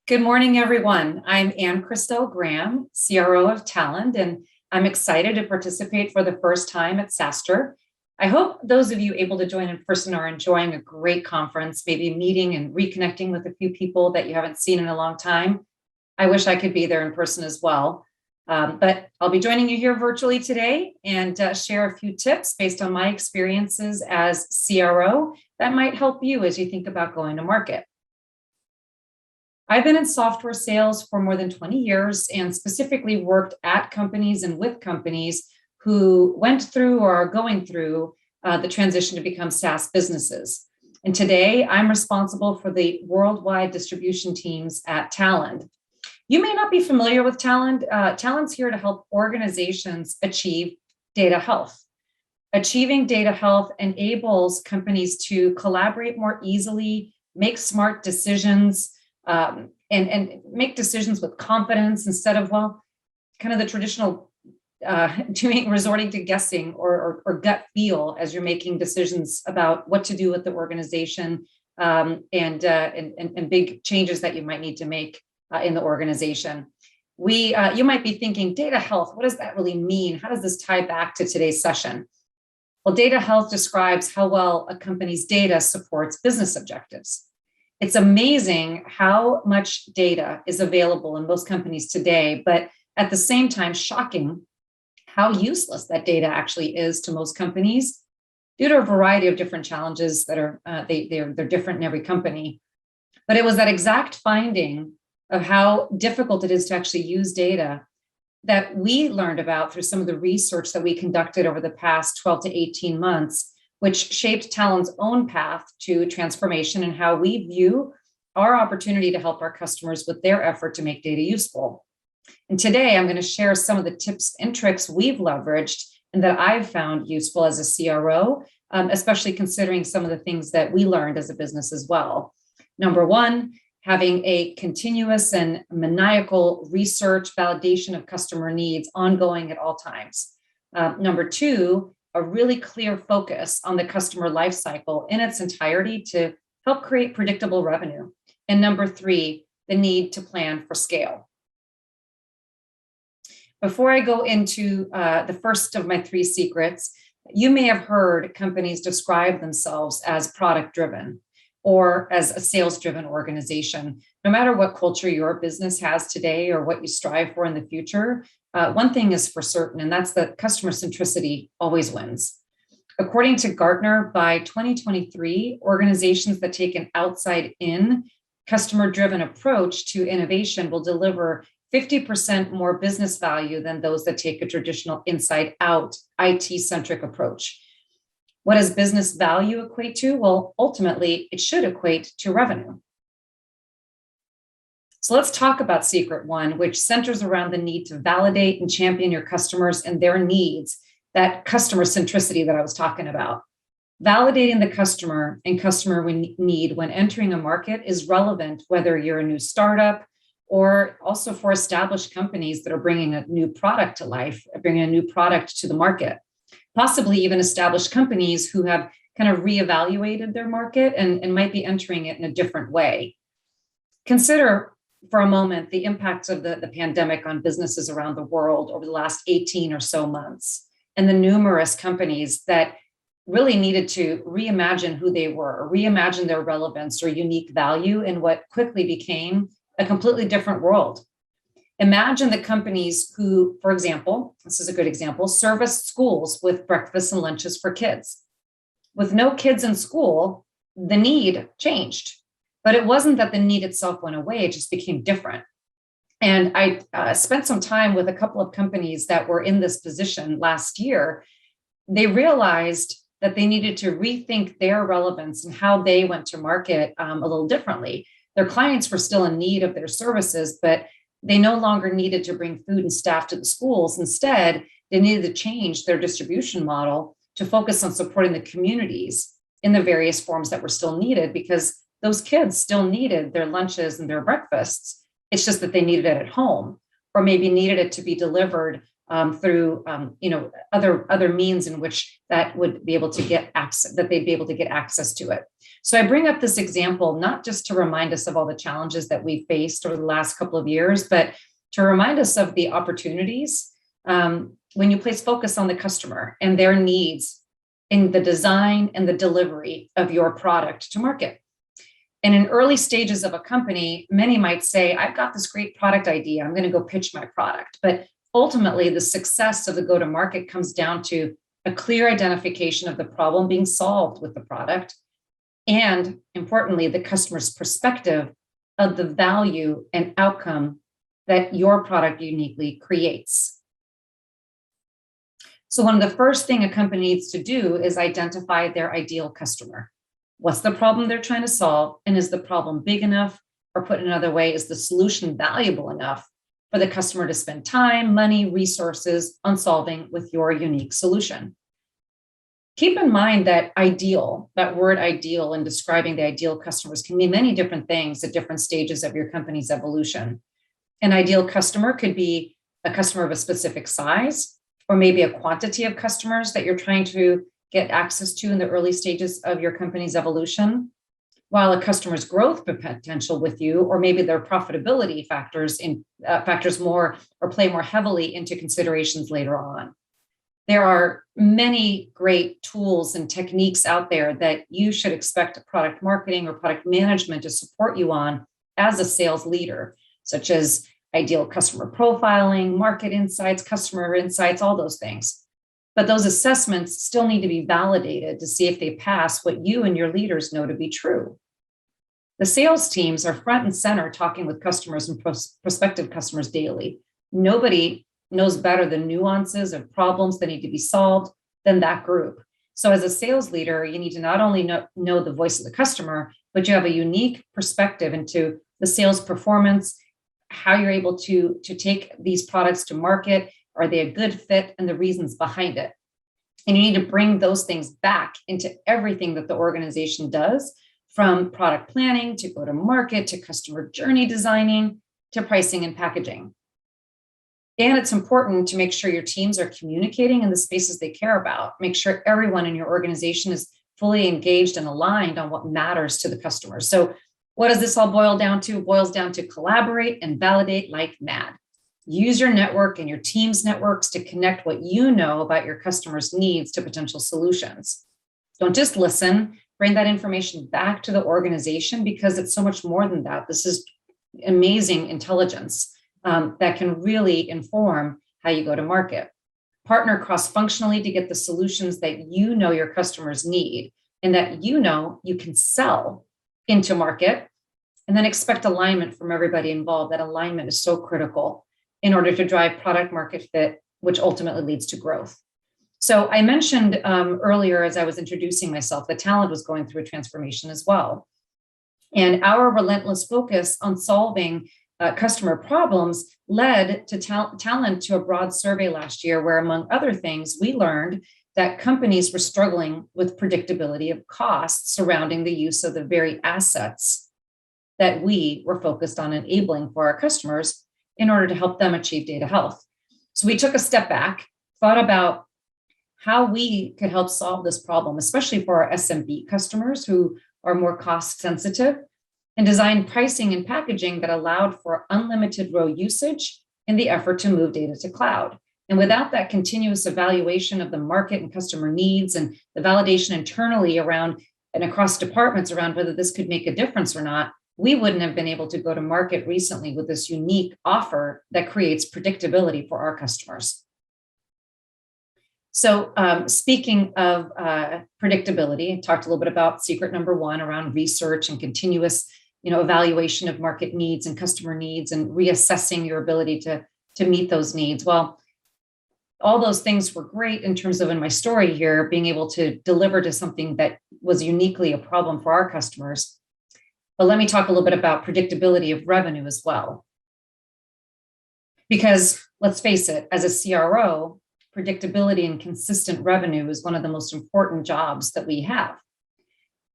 Good morning, everyone. I'm Ann-Christel Graham, CRO of Talend, and I'm excited to participate for the first time at SaaStr. I hope those of you able to join in person are enjoying a great conference, maybe meeting and reconnecting with a few people that you haven't seen in a long time. I wish I could be there in person as well. But I'll be joining you here virtually today and share a few tips based on my experiences as CRO that might help you as you think about going to market. I've been in software sales for more than 20 years and specifically worked at companies and with companies who went through or are going through the transition to become SaaS businesses. And today I'm responsible for the worldwide distribution teams at Talend. You may not be familiar with Talend. Talend's here to help organizations achieve data health. Achieving data health enables companies to collaborate more easily, make smart decisions, and make decisions with confidence instead of, kind of the traditional resorting to guessing or gut feel as you're making decisions about what to do with the organization and big changes that you might need to make in the organization. You might be thinking, data health, what does that really mean? How does this tie back to today's session? Well, data health describes how well a company's data supports business objectives. It's amazing how much data is available in most companies today, but at the same time, shocking how useless that data actually is to most companies due to a variety of different challenges that are they're different in every company. But it was that exact finding of how difficult it is to actually use data that we learned about through some of the research that we conducted over the past 12 to 18 months, which shaped Talend's own path to transformation and how we view our opportunity to help our customers with their effort to make data useful. And today I'm going to share some of the tips and tricks we've leveraged and that I've found useful as a CRO, especially considering some of the things that we learned as a business as well. Number one, having a continuous and maniacal research validation of customer needs ongoing at all times. Number two, a really clear focus on the customer lifecycle in its entirety to help create predictable revenue. And number three, the need to plan for scale. Before I go into the first of my three secrets, you may have heard companies describe themselves as product-driven or as a sales-driven organization. No matter what culture your business has today or what you strive for in the future, one thing is for certain, and that's that customer centricity always wins. According to Gartner, by 2023, organizations that take an outside-in, customer-driven approach to innovation will deliver 50% more business value than those that take a traditional inside-out, IT-centric approach. What does business value equate to? Well, ultimately, it should equate to revenue. So let's talk about secret one, which centers around the need to validate and champion your customers and their needs, that customer centricity that I was talking about. Validating the customer and customer need when entering a market is relevant, whether you're a new startup or also for established companies that are bringing a new product to life, bringing a new product to the market. Possibly even established companies who have kind of reevaluated their market and might be entering it in a different way. Consider for a moment the impacts of the pandemic on businesses around the world over the last 18 or so months, and the numerous companies that really needed to reimagine who they were, or reimagine their relevance or unique value in what quickly became a completely different world. Imagine the companies who, for example, this is a good example, service schools with breakfasts and lunches for kids. With no kids in school, the need changed. But it wasn't that the need itself went away, it just became different. And I spent some time with a couple of companies that were in this position last year. They realized that they needed to rethink their relevance and how they went to market a little differently. Their clients were still in need of their services, but they no longer needed to bring food and staff to the schools. Instead, they needed to change their distribution model to focus on supporting the communities in the various forms that were still needed, because those kids still needed their lunches and their breakfasts. It's just that they needed it at home, or maybe needed it to be delivered through other means in which that would be able to get access, that they'd be able to get access to it. So I bring up this example not just to remind us of all the challenges that we faced over the last couple of years, but to remind us of the opportunities when you place focus on the customer and their needs in the design and the delivery of your product to market. And in early stages of a company, many might say, I've got this great product idea, I'm going to go pitch my product. But ultimately, the success of the go-to-market comes down to a clear identification of the problem being solved with the product, and importantly, the customer's perspective of the value and outcome that your product uniquely creates. So one of the first things a company needs to do is identify their ideal customer. What's the problem they're trying to solve? And is the problem big enough? Or put another way, is the solution valuable enough for the customer to spend time, money, resources on solving with your unique solution? Keep in mind that ideal, that word ideal in describing the ideal customers can mean many different things at different stages of your company's evolution. An ideal customer could be a customer of a specific size, or maybe a quantity of customers that you're trying to get access to in the early stages of your company's evolution, while a customer's growth potential with you, or maybe their profitability factors more or play more heavily into considerations later on. There are many great tools and techniques out there that you should expect product marketing or product management to support you on as a sales leader, such as ideal customer profiling, market insights, customer insights, all those things. But those assessments still need to be validated to see if they pass what you and your leaders know to be true. The sales teams are front and center talking with customers and prospective customers daily. Nobody knows better the nuances of problems that need to be solved than that group. So as a sales leader, you need to not only know the voice of the customer, but you have a unique perspective into the sales performance, how you're able to take these products to market. Are they a good fit, and the reasons behind it? And you need to bring those things back into everything that the organization does, from product planning to go to market to customer journey designing to pricing and packaging. And it's important to make sure your teams are communicating in the spaces they care about. Make sure everyone in your organization is fully engaged and aligned on what matters to the customer. So what does this all boil down to? It boils down to collaborate and validate like mad. Use your network and your team's networks to connect what you know about your customers' needs to potential solutions. Don't just listen, bring that information back to the organization, because it's so much more than that. This is amazing intelligence that can really inform how you go to market. Partner cross-functionally to get the solutions that you know your customers need and that you know you can sell into market, and then expect alignment from everybody involved. That alignment is so critical in order to drive product market fit, which ultimately leads to growth. So I mentioned earlier, as I was introducing myself, that Talend was going through a transformation as well. And our relentless focus on solving customer problems led to Talend to a broad survey last year, where, among other things, we learned that companies were struggling with predictability of costs surrounding the use of the very assets that we were focused on enabling for our customers in order to help them achieve data health. So we took a step back, thought about how we could help solve this problem, especially for our SMB customers who are more cost sensitive, and designed pricing and packaging that allowed for unlimited row usage in the effort to move data to cloud. And without that continuous evaluation of the market and customer needs, and the validation internally around and across departments around whether this could make a difference or not, we wouldn't have been able to go to market recently with this unique offer that creates predictability for our customers. So speaking of predictability, I talked a little bit about secret number one around research and continuous evaluation of market needs and customer needs, and reassessing your ability to meet those needs. Well, all those things were great in terms of, in my story here, being able to deliver to something that was uniquely a problem for our customers. But let me talk a little bit about predictability of revenue as well. Because let's face it, as a CRO, predictability and consistent revenue is one of the most important jobs that we have.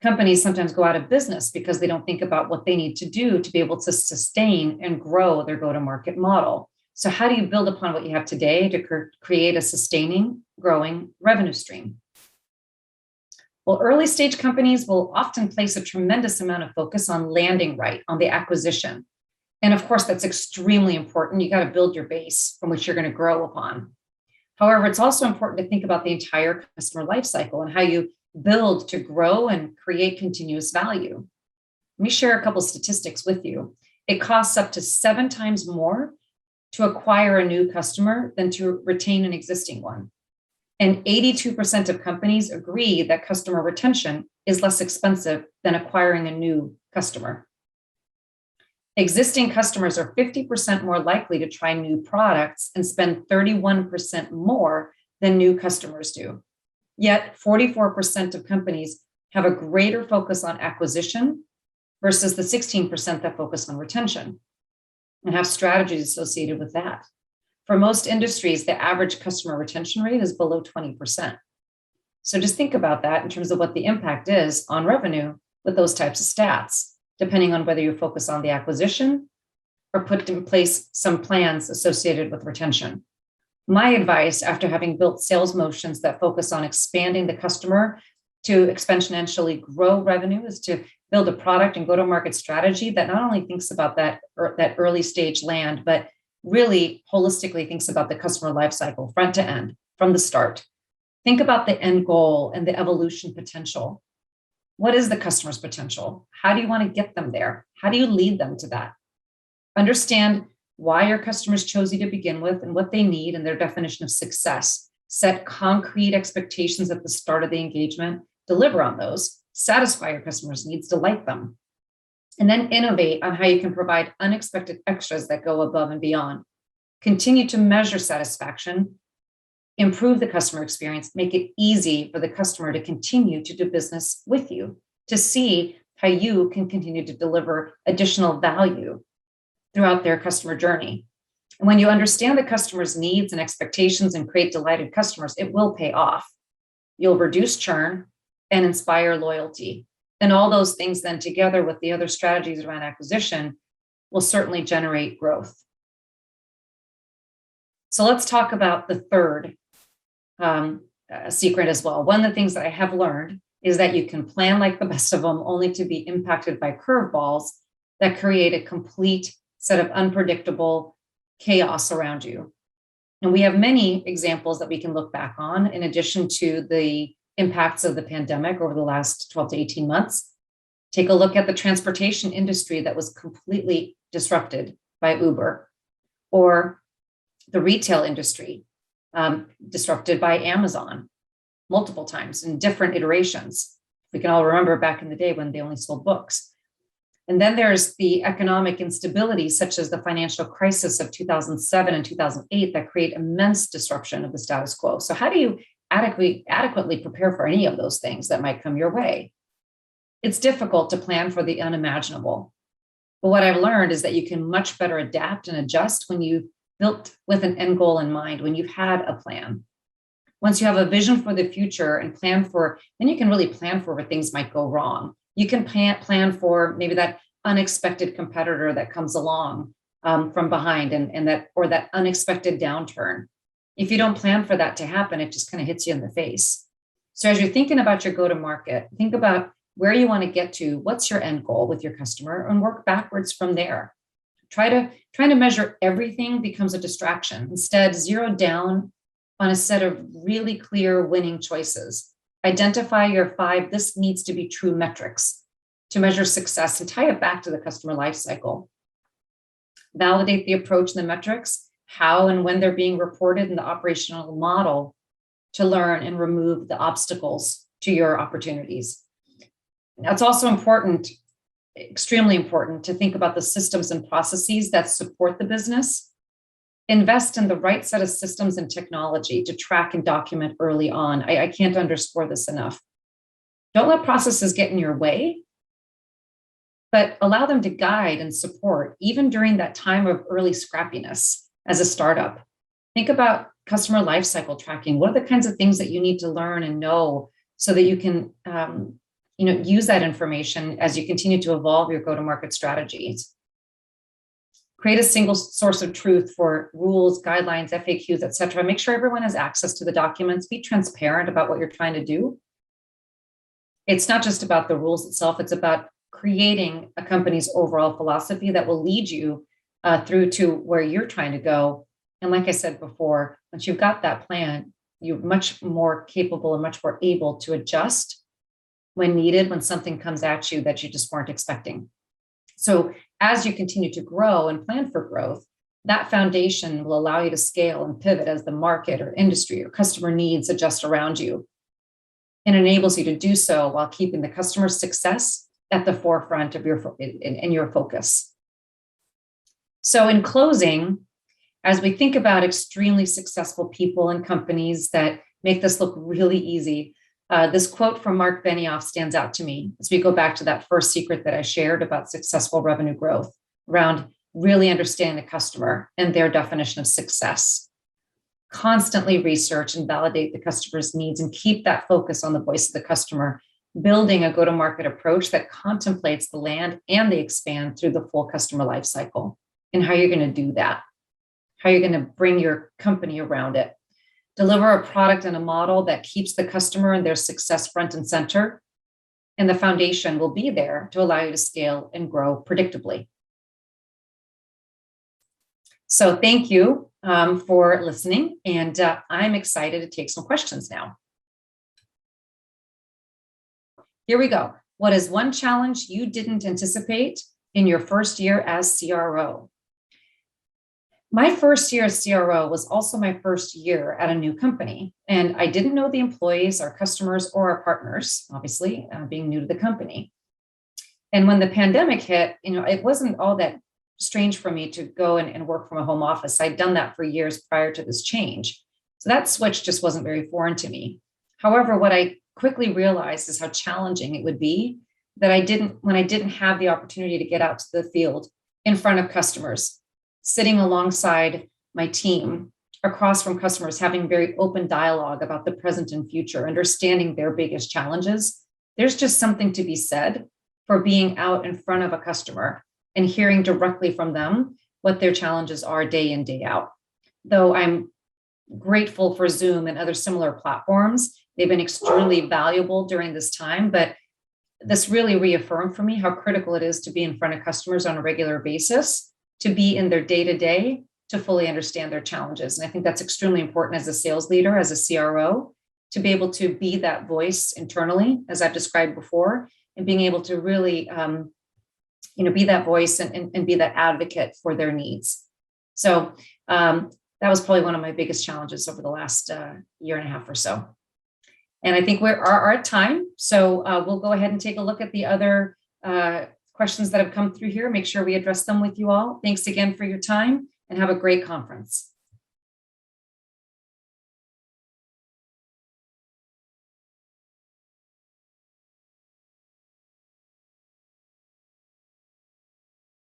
Companies sometimes go out of business because they don't think about what they need to do to be able to sustain and grow their go-to-market model. So how do you build upon what you have today to create a sustaining, growing revenue stream? Well, early stage companies will often place a tremendous amount of focus on landing right on the acquisition. And of course, that's extremely important. You got to build your base from which you're going to grow upon. However, it's also important to think about the entire customer lifecycle and how you build to grow and create continuous value. Let me share a couple statistics with you. It costs up to 7 times more to acquire a new customer than to retain an existing one. And 82% of companies agree that customer retention is less expensive than acquiring a new customer. Existing customers are 50% more likely to try new products and spend 31% more than new customers do. Yet 44% of companies have a greater focus on acquisition versus the 16% that focus on retention and have strategies associated with that. For most industries, the average customer retention rate is below 20%. So just think about that in terms of what the impact is on revenue with those types of stats, depending on whether you focus on the acquisition or put in place some plans associated with retention. My advice, after having built sales motions that focus on expanding the customer to exponentially grow revenue, is to build a product and go-to-market strategy that not only thinks about that early stage land, but really holistically thinks about the customer lifecycle, front to end, from the start. Think about the end goal and the evolution potential. What is the customer's potential? How do you want to get them there? How do you lead them to that? Understand why your customers chose you to begin with and what they need and their definition of success. Set concrete expectations at the start of the engagement, deliver on those, satisfy your customers' needs, delight them, and then innovate on how you can provide unexpected extras that go above and beyond. Continue to measure satisfaction, improve the customer experience, make it easy for the customer to continue to do business with you, to see how you can continue to deliver additional value throughout their customer journey. And when you understand the customer's needs and expectations and create delighted customers, it will pay off. You'll reduce churn and inspire loyalty. And all those things then together with the other strategies around acquisition will certainly generate growth. So let's talk about the third secret as well. One of the things that I have learned is that you can plan like the best of them only to be impacted by curveballs that create a complete set of unpredictable chaos around you. And we have many examples that we can look back on in addition to the impacts of the pandemic over the last 12 to 18 months. Take a look at the transportation industry that was completely disrupted by Uber, or the retail industry disrupted by Amazon multiple times in different iterations. We can all remember back in the day when they only sold books. And then there's the economic instability, such as the financial crisis of 2007 and 2008, that create immense disruption of the status quo. So how do you adequately prepare for any of those things that might come your way? It's difficult to plan for the unimaginable. But what I've learned is that you can much better adapt and adjust when you built with an end goal in mind, when you've had a plan. Once you have a vision for the future and plan for, then you can really plan for where things might go wrong. You can plan for maybe that unexpected competitor that comes along from behind and that unexpected downturn. If you don't plan for that to happen, it just kind of hits you in the face. So as you're thinking about your go-to-market, think about where you want to get to, what's your end goal with your customer, and work backwards from there. Trying to measure everything becomes a distraction. Instead, zero down on a set of really clear winning choices. Identify your 5, this needs to be true metrics to measure success, and tie it back to the customer lifecycle. Validate the approach and the metrics, how and when they're being reported in the operational model to learn and remove the obstacles to your opportunities. That's also important, extremely important, to think about the systems and processes that support the business. Invest in the right set of systems and technology to track and document early on. I can't underscore this enough. Don't let processes get in your way, but allow them to guide and support even during that time of early scrappiness as a startup. Think about customer lifecycle tracking. What are the kinds of things that you need to learn and know so that you can use that information as you continue to evolve your go-to-market strategies? Create a single source of truth for rules, guidelines, FAQs, et cetera. Make sure everyone has access to the documents. Be transparent about what you're trying to do. It's not just about the rules itself. It's about creating a company's overall philosophy that will lead you through to where you're trying to go. And like I said before, once you've got that plan, you're much more capable and much more able to adjust when needed, when something comes at you that you just weren't expecting. So as you continue to grow and plan for growth, that foundation will allow you to scale and pivot as the market or industry or customer needs adjust around you, and enables you to do so while keeping the customer success at the forefront of your focus. So in closing, as we think about extremely successful people and companies that make this look really easy, this quote from Mark Benioff stands out to me as we go back to that first secret that I shared about successful revenue growth around really understanding the customer and their definition of success. Constantly research and validate the customer's needs and keep that focus on the voice of the customer, building a go-to-market approach that contemplates the land and the expand through the full customer lifecycle, and how you're going to do that, how you're going to bring your company around it. Deliver a product and a model that keeps the customer and their success front and center, and the foundation will be there to allow you to scale and grow predictably. So thank you for listening, and I'm excited to take some questions now. Here we go. What is one challenge you didn't anticipate in your first year as CRO? My first year as CRO was also my first year at a new company, and I didn't know the employees, our customers, or our partners, obviously, being new to the company. And when the pandemic hit, it wasn't all that strange for me to go and work from a home office. I'd done that for years prior to this change. So that switch just wasn't very foreign to me. However, what I quickly realized is how challenging it would be that when I didn't have the opportunity to get out to the field in front of customers, sitting alongside my team, across from customers, having very open dialogue about the present and future, understanding their biggest challenges. There's just something to be said for being out in front of a customer and hearing directly from them what their challenges are day in, day out. Though I'm grateful for Zoom and other similar platforms, they've been extremely valuable during this time, but this really reaffirmed for me how critical it is to be in front of customers on a regular basis, to be in their day-to-day, to fully understand their challenges. And I think that's extremely important as a sales leader, as a CRO, to be able to be that voice internally, as I've described before, and being able to really be that voice and be that advocate for their needs. So that was probably one of my biggest challenges over the last year and a half or so. And I think we are at time. So we'll go ahead and take a look at the other questions that have come through here. Make sure we address them with you all. Thanks again for your time, and have a great conference.